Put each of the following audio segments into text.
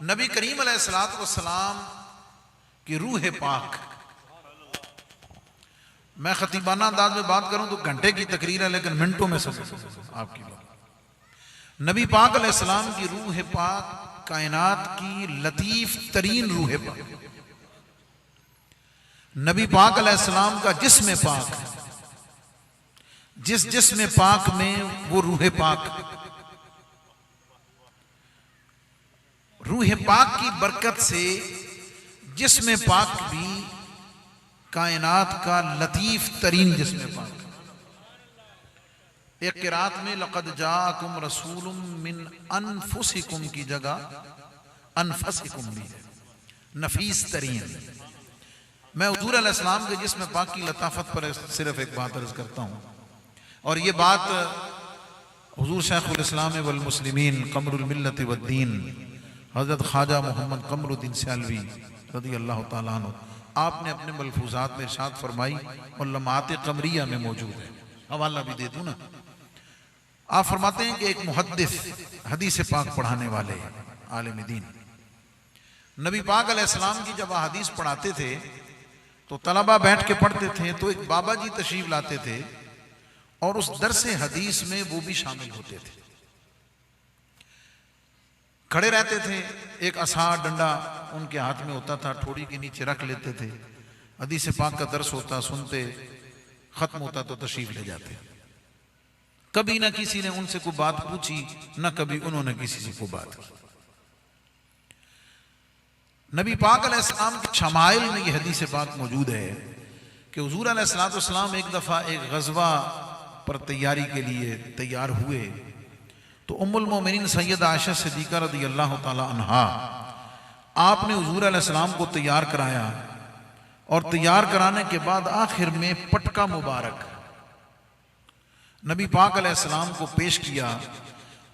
नबी करीम अलैहिस्सलातु वस्सलाम की रूह पाक, मैं खतीबाना अंदाज में बात करूं तो घंटे की तकरीर है, लेकिन मिनटों में सब आपकी बात। नबी पाक अलैहिस्सलाम की रूह पाक कायनात की लतीफ तरीन रूह पाक। नबी पाक अलैहिस्सलाम का जिस्म पाक, जिस जिस्म पाक में वो रूह पाक, रूह पाक की बरकत से जिस्म पाक भी कायनात का लतीफ तरीन जिस्म पाक। एक किरात में लक़द जाअकुम रसूलुम मिन अनफुसिकुम की जगह अनफसिकुम भी है, नफीस तरीन। मैं हुज़ूर अलैहिस्सलाम के जिस्म पाक की लताफत पर सिर्फ एक बात अर्ज करता हूँ, और ये बात हुज़ूर शेखुल इस्लाम वल मुस्लिमीन क़मरुल मिल्लत वद्दीन हज़रत ख्वाजा मोहम्मद क़मरुद्दीन सियालवी रज़ी अल्लाह ताला अन्हु आपने अपने मलफूजात में इरशाद फरमाई और लम्हात क़मरिया में मौजूद है, हवाला भी दे दूँ ना। आप फरमाते हैं कि एक मुहद्दिस हदीस पाक पढ़ाने वाले आलिम दीन नबी पाक अलैहिस्सलाम की जब हदीस पढ़ाते थे तो तलबा बैठ के पढ़ते थे, तो एक बाबा जी तशरीफ लाते थे और उस दरसे हदीस में वो भी शामिल होते थे। खड़े रहते थे, एक असा डंडा उनके हाथ में होता था, ठोड़ी के नीचे रख लेते थे, हदीस पाक का दर्स होता, सुनते, खत्म होता तो तशरीफ ले जाते। कभी ना किसी ने उनसे कोई बात पूछी, ना कभी उन्होंने किसी से कोई बात की। नबी पाक अलैहिस्सलाम के शमाइल में यह हदीस पाक मौजूद है कि हुज़ूर अलैहिस्सलातु वस्सलाम एक दफ़ा एक गज़वा पर तैयारी के लिए तैयार हुए तो उम्मुल मोमिनीन सैयदा आयशा सिद्दीक़ा रज़ी अल्लाह ताला अन्हा आपने हुज़ूर अलैहिस्सलाम को तैयार कराया, और तैयार कराने के बाद आखिर में पटका मुबारक नबी पाक अलैहिस्सलाम को पेश किया।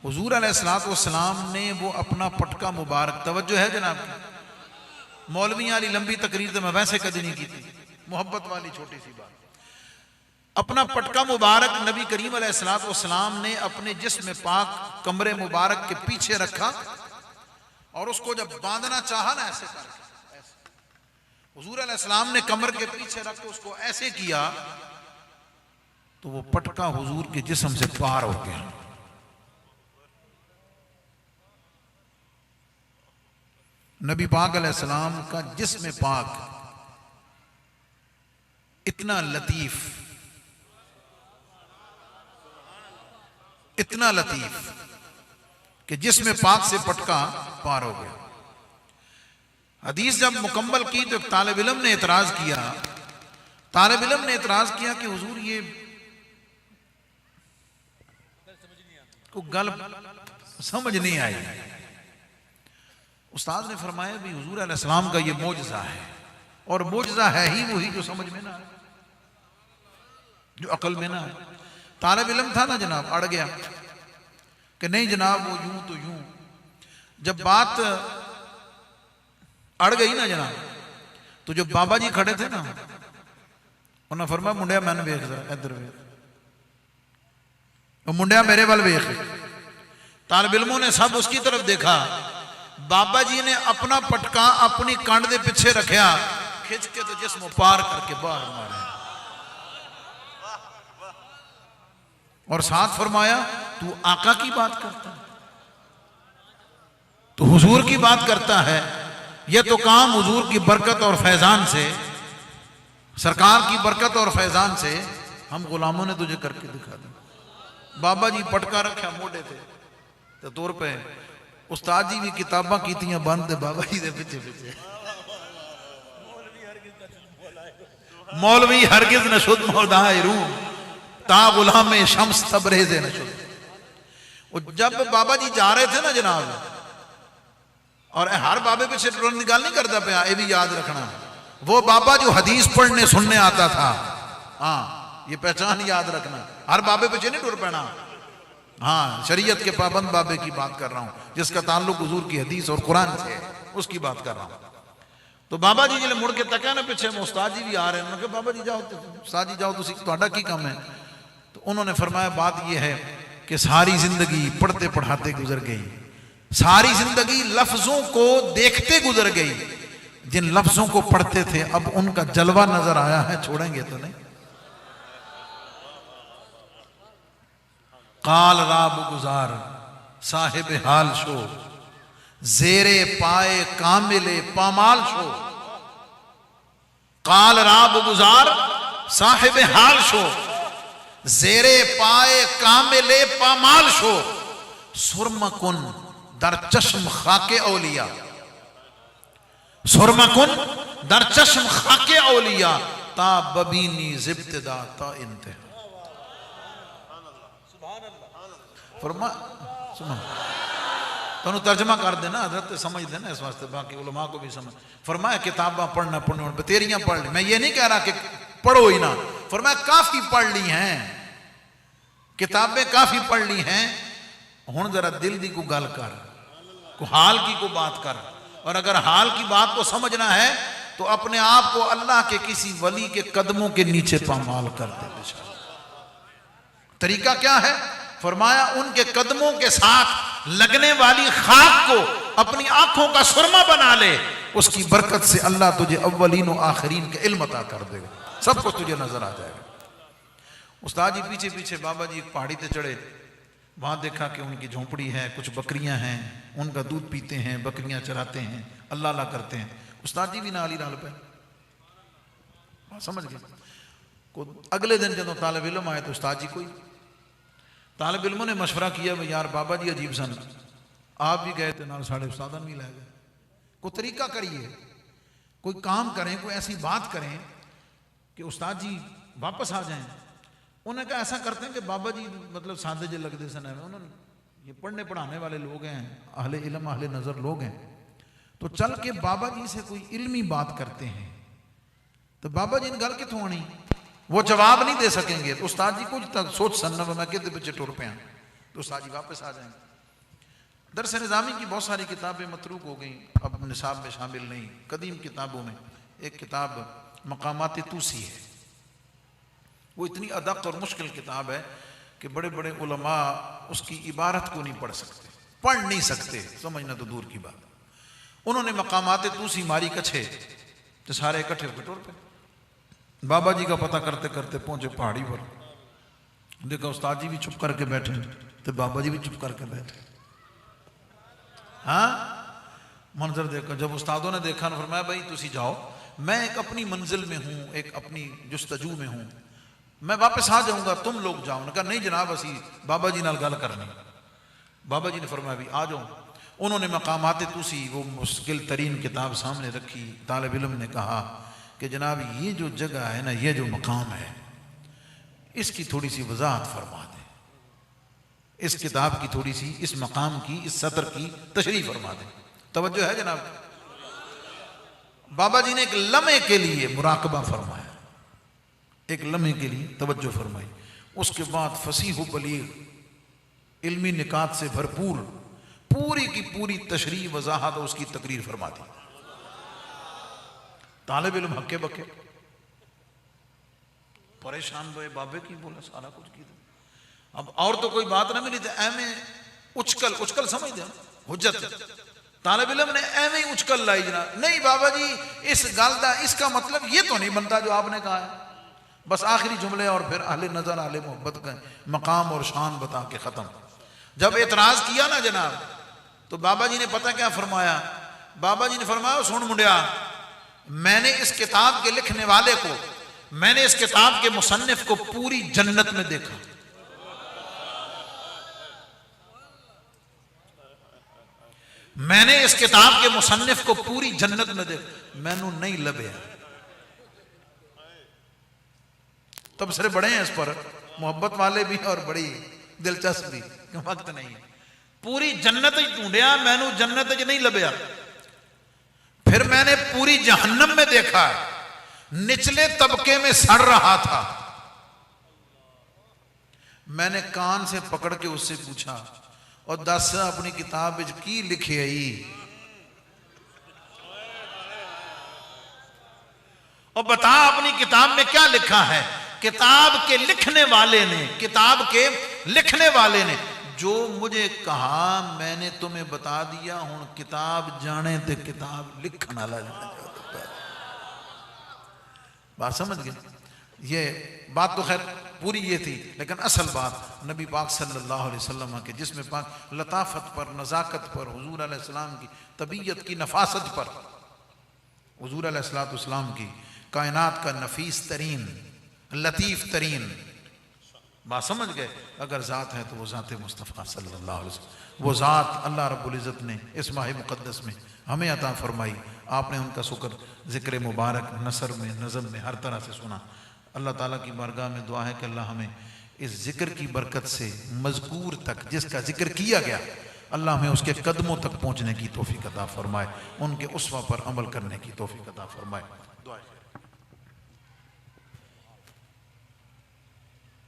हुज़ूर अलैहिस्सलातु वस्सलाम ने वो अपना पटका मुबारक, तवज्जो है जनाब, मौलवी वाली लंबी तकरीर तो मैं वैसे कभी नहीं की थी, मोहब्बत वाली छोटी सी बात, अपना पटका मुबारक नबी करीम अलैहिस्सलातु वस्सलाम ने अपने जिस्म पाक कमरे मुबारक के पीछे रखा, और उसको जब बांधना चाहा ना ऐसे करके, हुज़ूर अलैहिस्सलाम ने कमर के पीछे रख के उसको ऐसे किया तो वो पटका हुजूर के जिस्म से पार हो गया। नबी पाक अलैहिस्सलाम का जिस्म पाक इतना लतीफ, इतना लतीफ कि जिस्म पाक से पटका पार हो गया। हदीस जब मुकम्मल की तो तालिब इल्म ने एतराज किया, तालिब इल्म ने एतराज किया कि हुजूर ये को गल समझ नहीं आई। उस्ताद ने फरमाया भी हुजूर अलैहिस्सलाम का ये मोजज़ा है, और मोजज़ा है ही वही जो समझ में ना आए, जो अकल में ना आए। तालिब इल्म था ना जनाब, अड़ गया कि नहीं जनाब वो यूं तो यूं। जब बात अड़ गई ना जनाब, तो जो बाबा जी खड़े थे ना उन्होंने फरमाया मुंडिया मैंने वेख इधर वेख, मुंडिया मेरे वाल वेख। तालिब इल्मों ने सब उसकी तरफ देखा, बाबा जी ने अपना पटका अपनी कांड के पीछे रखा, खिंच के तो जिस्म पार करके बाहर मारा, और साथ फरमाया तू आका की बात करता है, तो हुजूर की बात करता है, यह तो काम हुजूर की बरकत और फैजान से, सरकार की बरकत और फैजान से हम गुलामों ने तुझे करके दिखा दिया। बाबा जी पटका रखा मोड़े थे तो तौर पे उस्ताद जी भी किताबा कीतियां बंद बाबा जी के पीछे पीछे। मौलवी हरगिज न शुद्ध मौदाए रूह ता गुलाम शम्स तबरेज़े न शुद्ध। जब बाबा जी जा रहे थे ना जनाब, और हर बाबे पे टुरन की गल नहीं करता पाया, ये भी याद रखना, वो बाबा जो हदीस पढ़ने सुनने आता था, हाँ ये पहचान याद रखना, हर बाबे पे नहीं टुर पैना। हाँ शरीयत के पाबंद बाबे की बात कर रहा हूं, जिसका ताल्लुक हुजूर की हदीस और कुरान से है, उसकी बात कर रहा हूं। तो बाबा जी जिले मुड़ के तक ना पीछे उस्ताद जी भी आ रहे हैं, बाबा जी जाओ, उस्ताद जी जाओ, तुहाडा की काम है। तो उन्होंने फरमाया बात यह है कि सारी जिंदगी पढ़ते पढ़ाते गुजर गई, सारी जिंदगी लफ्जों को देखते गुजर गई, जिन लफ्जों को पढ़ते थे अब उनका जलवा नजर आया है, छोड़ेंगे तो नहीं। काल राब गुजार साहिब हाल शो, जेरे पाए कामिले पामाल शो। काल राब गुजार साहिब हाल शो, जेरे पाए कामिले पामाल शो। सुरमकुन दर चश्म खाके औलिया, सुरमकुन दर चश्म खाके औलिया, ता बबीनी जिब्तदा ता इंतहा। फरमा तो तर्जमा कर देना हजरत, समझ देना इस वास्ते, बाकी उलमा को भी समझ। फरमाया किताबा पढ़ना पढ़ने तेरियां पढ़ ली, मैं ये नहीं कह रहा कि पढ़ो ही ना, फरमाया काफी पढ़ ली हैं, किताबें काफी पढ़ ली हैं, हुण जरा दिल दी को गल कर, को हाल की को बात कर। और अगर हाल की बात को समझना है तो अपने आप को अल्लाह के किसी वली के कदमों के नीचे पामाल कर दे। तरीका क्या है? फरमाया उनके कदमों के साथ लगने वाली खाक को अपनी आंखों का सुरमा बना ले, उसकी बरकत से अल्लाह तुझे अव्वलीन और आखिरीन के इल्म अता कर देगा, सब कुछ तुझे नजर आ जाएगा। उस्ताद जी पीछे पीछे बाबा जी एक पहाड़ी पे चढ़े, वहां देखा कि उनकी झोंपड़ी है, कुछ बकरियां हैं, उनका दूध पीते हैं, बकरियां चराते हैं, अल्लाह अल्लाह करते हैं। उस्ताद जी भी नाल ही नाल पे समझ गए। अगले दिन जब तालिब इल्म आए तो उस्ताद जी कोई, तालिब इल्मों ने मशवरा किया भाई यार बाबा जी अजीब सन, आप भी गए थे नाल साढ़े उस्ताद भी लै गए, कोई तरीका करिए, कोई काम करें, कोई ऐसी बात करें कि उस्ताद जी वापस आ जाएं। उन्होंने कहा ऐसा करते हैं कि बाबा जी मतलब सादे जे लगते सन, उन्होंने ये पढ़ने पढ़ाने वाले लोग हैं, अहले इल्म अहले नज़र लोग हैं, तो चल के बाबा जी से कोई इल्मी बात करते हैं। तो बाबा जी ने गल कितों आनी, वो जवाब नहीं दे सकेंगे, तो उस्ताद जी कुछ तक सोच सन्ना मैं कि पिछे टुर पे, तो उस्ताद जी वापस आ जाएंगे। दरस निज़ामी की बहुत सारी किताबें मतरूक हो गई, अब निसाब में शामिल नहीं। कदीम किताबों में एक किताब मकामात तूसी है, वो इतनी अदक और मुश्किल किताब है कि बड़े बड़े उलमा उसकी इबारत को नहीं पढ़ सकते, पढ़ नहीं सकते, समझना तो दूर की बात। उन्होंने मकामात तूसी मारी कछे तो सारे इकट्ठे होकर टुर पे। बाबा जी का पता करते करते पहुंचे पहाड़ी पर, देखा उस्ताद जी भी चुप करके बैठे, तो बाबा जी भी चुप करके बैठे। हाँ मंजर देखा, जब उस्तादों ने देखा ना, फरमाया भाई तुसी जाओ, मैं एक अपनी मंजिल में हूँ, एक अपनी जुस्तजू में हूँ, मैं वापस आ जाऊंगा, तुम लोग जाओ। उन्होंने कहा नहीं जनाब असी बाबा जी नाल गल करनी। बाबा जी ने फरमाया भी आ जाओ। उन्होंने मकामात तूसी वो मुश्किल तरीन किताब सामने रखी। तालिब इल्म ने कहा कि जनाब ये जो जगह है ना, ये जो मकाम है, इसकी थोड़ी सी वजाहत फरमा दें, इस किताब की थोड़ी सी, इस मकाम की, इस सतर की तशरीह फरमा दें। तवज्जो है जनाब? बाबा जी ने एक लम्हे के लिए मुराकबा फरमाया, एक लम्हे के लिए तवज्जो फरमाई। उसके बाद फसीह बलीग इल्मी निकात से भरपूर पूरी की पूरी तशरीह वजाहत और उसकी तकरीर फरमा दी। तालिब इल्म हक्के बक्के परेशान हुए, बाबे की बोला सारा कुछ की। अब और तो कोई बात ना मिली तो एवें उचकल, उचकल समझ दे हुज्जत, तालिब इल्म ने एवें ही उचकल लाई जनाब, नहीं बाबा जी इस गल का इसका मतलब ये तो नहीं बनता जो आपने कहा है। बस आखिरी जुमले और फिर अहले नजर अहले मोहब्बत का मकाम और शान बता के खत्म। जब एतराज किया ना जनाब, तो बाबा जी ने पता क्या फरमाया? बाबा जी ने फरमाया सुन मुंडिया, मैंने इस किताब के लिखने वाले को, मैंने इस किताब के मुसन्निफ को पूरी जन्नत में देखा। मैंने इस किताब के मुसन्निफ को पूरी जन्नत में देखा, मैनू नहीं लभ्या। तब सिरे बड़े हैं इस पर, मोहब्बत वाले भी और बड़ी दिलचस्प भी, वक्त नहीं है। पूरी जन्नत ढूंढिया, मैनू जन्नत नहीं लभ्या। फिर मैंने पूरी जहन्नम में देखा, निचले तबके में सड़ रहा था। मैंने कान से पकड़ के उससे पूछा, और दस अपनी किताब विच की लिखे आई? और बता अपनी किताब में क्या लिखा है? किताब के लिखने वाले ने, किताब के लिखने वाले ने जो मुझे कहा मैंने तुम्हें बता दिया, हुण किताब जाने ते किताब लिखण वाला बात समझ गए। ये बात तो खैर पूरी ये थी, लेकिन असल बात नबी पाक सल्लल्लाहु अलैहि वसल्लम के जिस्म पाक लताफत पर, नज़ाकत पर, हुजूर अलैहिस्सलाम की तबीयत की नफासत पर, हुजूर अलैहिस्सलाम की कायनात का नफीस तरीन, लतीफ़ तरीन, बात समझ गए। अगर ज़ात है तो वो ज़ात मुस्तफ़ा सल्लल्लाहु अलैहि वसल्लम, वो ज़ात अल्लाह रब्बुल इज़्ज़त ने इस माह मुक़द्दस में हमें अता फरमाई। आपने उनका शुक्र ज़िक्र मुबारक नसर में, नज़म में, हर तरह से सुना। अल्लाह ताला की बारगाह में दुआ है कि अल्लाह हमें इस ज़िक्र की बरकत से मज़कूर तक, जिसका ज़िक्र किया गया, अल्लाह हमें उसके कदमों तक पहुँचने की तौफ़ीक़ अता फरमाए, उनके उसवा पर अमल करने की तौफ़ीक़ अता फरमाए। दुआ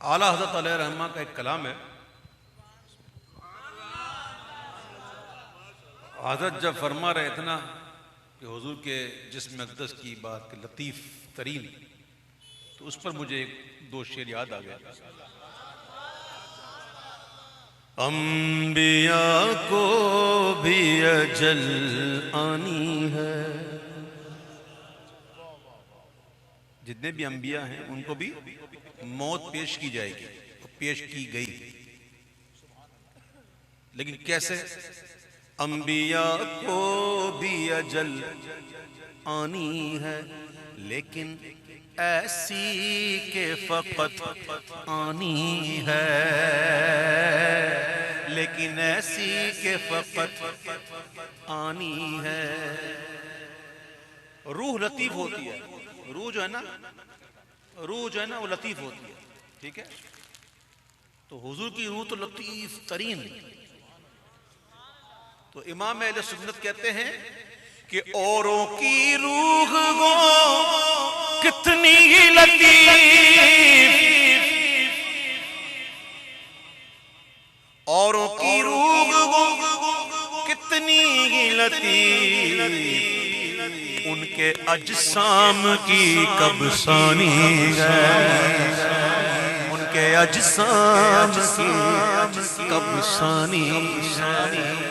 आला हज़रत अलैहिर्रहमा का एक कलाम है। हज़रत जब फरमा रहे थे ना कि हुजूर के जिस्म अक़दस की बात के लतीफ़ तरीन, तो उस पर मुझे एक दो शेर याद आ गया। अंबिया को भी अजल आनी है, जितने भी अंबिया हैं उनको भी मौत पेश की जाएगी, पेश की गई। लेकिन कैसे? अंबिया को भी अजल आनी है, लेकिन ऐसी के फकत आनी है, लेकिन ऐसी के फकत आनी है। रूह लतीफ होती है, रूह जो है ना, रूह जो है ना वो लतीफ होती है, ठीक है। तो हुजूर की रूह तो लतीफ तरीन। तो इमाम अहले सुन्नत कहते हैं कि औरों की रूह वो कितनी ही लतीफ, औरों की रूह वो कितनी ही लतीफ, उनके अजसाम की कब सानी है, उनके अजसाम की कब सानी है।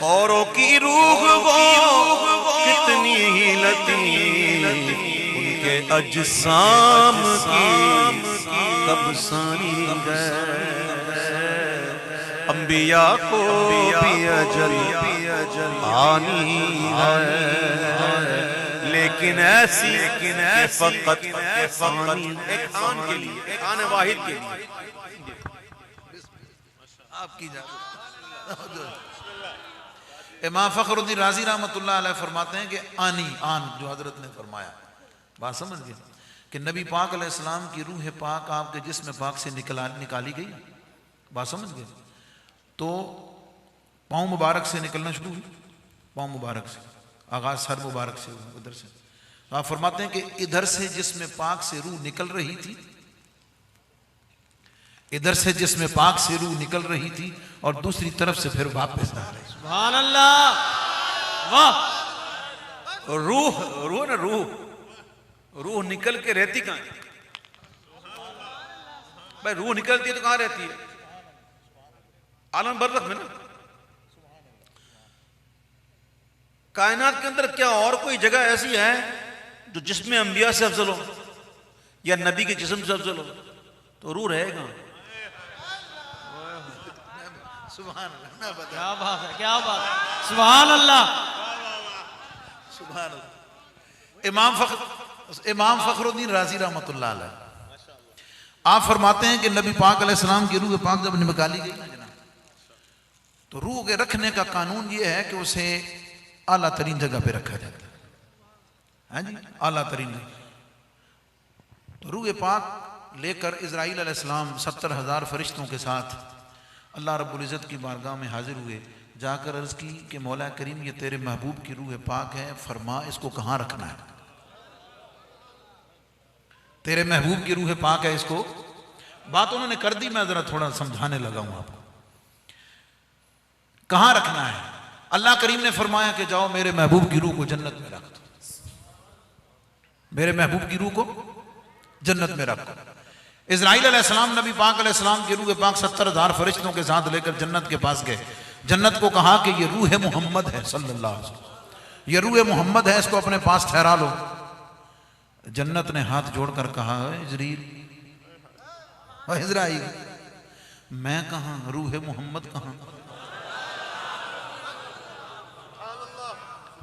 औरों की रूह वो कितनी ही लतीफ, उनके अजसाम की कब सानी है। अंबिया को भी अजल आनी है, लेकिन ऐसी फकत एक आन के लिए, एक आने वाहिद के लिए आपकी इमाम फ़खरुद्दीन राज़ी रहमतुल्लाह अलैह फरमाते हैं कि आनी, आन जो हज़रत ने फरमाया, बात समझ गए कि नबी पाक अलैहिस्सलाम की रूह पाक आपके जिस्म पाक से निकाली गई, बात समझ गए। तो पाँव मुबारक से निकलना शुरू हुई, पाँव मुबारक से आगाज़ सर मुबारक से, उधर से। तो आप फरमाते हैं कि इधर से जिस्म पाक से रूह निकल रही थी, इधर से जिस्म पाक से रूह निकल रही थी और दूसरी तरफ से फिर वापस आ रही। सुभान अल्लाह, वाह। रूह ना, रूह निकल के रहती कहाँ है भाई? रूह निकलती है तो कहाँ रहती है? आलम बरज़ख में ना। कायनात के अंदर क्या और कोई जगह ऐसी है जो जिस्म अंबिया से अफजल हो या नबी के जिस्म से अफजल हो? तो रूह रहेगा। सुभान अल्लाह, क्या बात है, क्या बात है, सुभान अल्लाह, सुभान अल्लाह। इमाम फ़खरुद्दीन राज़ी रहमतुल्लाह अलैह आप फरमाते हैं कि नबी पाक अलैहिस्सलाम की रूह पाक जब निकाली गई ना जनाब, तो रूह के रखने का कानून ये है कि उसे आला तरीन जगह पे रखा जाता है, हाँ जी, आला तरीन। तो रूह पाक लेकर इज़राइल अलैहिस्सलाम 70,000 फरिश्तों के साथ अल्लाह रब्बुल इज़्ज़त की बारगाह में हाजिर हुए, जाकर अर्ज़ की कि मौला करीम ये तेरे महबूब की रूह पाक है, फरमा इसको कहाँ रखना है? तेरे महबूब की रूह पाक है, इसको बात उन्होंने कर दी, मैं जरा थोड़ा समझाने लगा हूं आपको। कहां रखना है? अल्लाह करीम ने फरमाया कि जाओ मेरे महबूब की रूह को जन्नत में रख दो, मेरे महबूब की रूह को जन्नत में रख दो। इजराइल अलैहिस्सलाम नबी पाक अलैहिस्सलाम की रूह पाक 70,000 फरिश्तों के साथ लेकर जन्नत के पास गए। जन्नत को कहा कि ये रूह मोहम्मद है सल्लल्लाहु अलैहि वसल्लम, ये रूह मोहम्मद है, इसको अपने पास ठहरा लो। जन्नत ने हाथ जोड़कर कहा, इजराइल मैं कहां, रूह मोहम्मद कहां,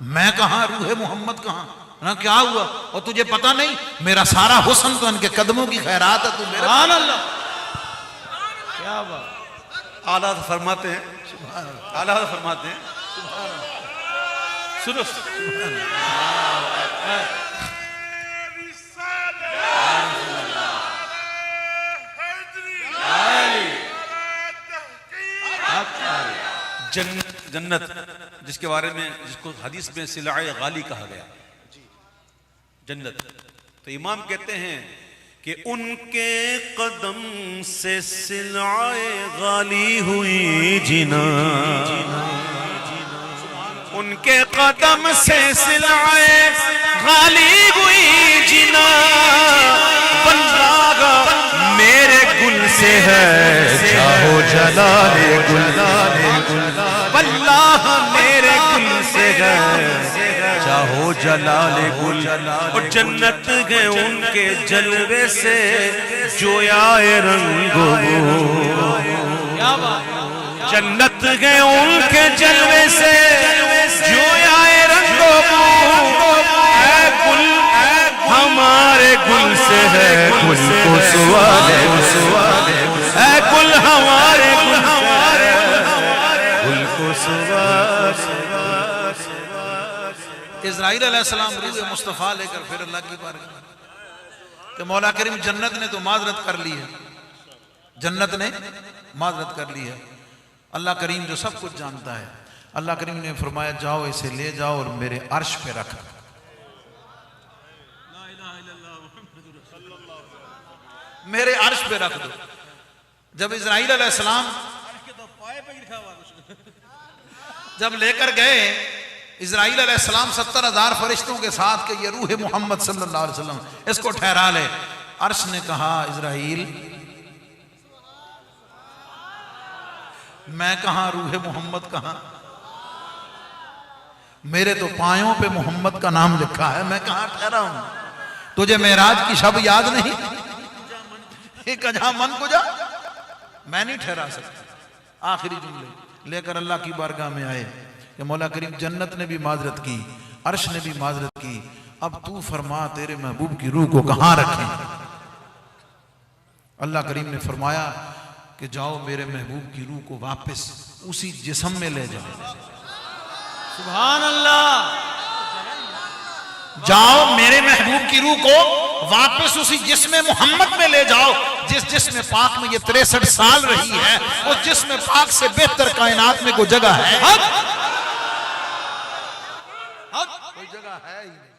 मैं कहां, रूह मोहम्मद कहां ना, क्या हुआ? और तुझे पता नहीं मेरा सारा हुस्न तो इनके कदमों की खैरात है, तू मेरे क्या बात। आला फरमाते हैं, आला फरमाते हैं, सुनो जन्नत जिसके बारे में, जिसको हदीस में सिलाए गाली कहा गया, जन्नत। तो इमाम कहते हैं कि उनके कदम से सिलाए गाली हुई जिना, उनके कदम से सिलाए गाली हुई जिना, बल्लागा मेरे गुल से है चाहो जलाले गुल, बल्लाह मेरे गुल से है चाहो जलाले गुल। और जन्नत गए उनके जलवे से जोयाए रंगो, जन्नत गए उनके जलवे से जोयाए रंगो, ऐ गुल हमारे गुल से है गुल को सुवाले, ऐ गुल हमारे गुल को सुवाले। इजराइल अलैहिस्सलाम रूह मुस्तफ़ा लेकर फिर अल्लाह की बारगाह, तो मौला करीम जन्नत ने तो माजरत कर ली है, जन्नत ने माजरत कर ली है। अल्लाह करीम जो सब कुछ जानता है, अल्लाह करीम ने फरमाया जाओ इसे ले जाओ और मेरे अर्श पे रख, मेरे अर्श पे रख दो। जब इजराइल अलैहिस्सलाम जब लेकर गए इजराइल अलैहिस्सलाम 70,000 फरिश्तों के साथ के ये रूह मोहम्मद सल्लल्लाहु अलैहि वसल्लम, इसको ठहरा ले। अर्श ने कहा इजराइल मैं कहां, रूह मोहम्मद कहां, मेरे तो पायों पे मोहम्मद का नाम लिखा है, मैं कहां ठहरा हूं? तुझे मेराज की शब याद नहीं? कजा मन को जा, मैं नहीं ठहरा सकता। आखिरी जुमले लेकर अल्लाह की बारगाह में आए कि मौला करीम जन्नत ने भी माजरत की, अर्श ने भी माजरत की, अब तू फरमा तेरे महबूब की रूह को कहां रखें? अल्लाह करीम ने फरमाया कि जाओ मेरे महबूब की रूह को वापस उसी जिस्म में ले जाओ। सुभान अल्लाह। जाओ मेरे महबूब की रूह को वापस उसी जिस्म मोहम्मद में ले जाओ, जिस जिस्म पाक में ये 63 साल रही है, उस जिस्म पाक से बेहतर कायनात में कोई जगह है? कोई जगह है ही नहीं।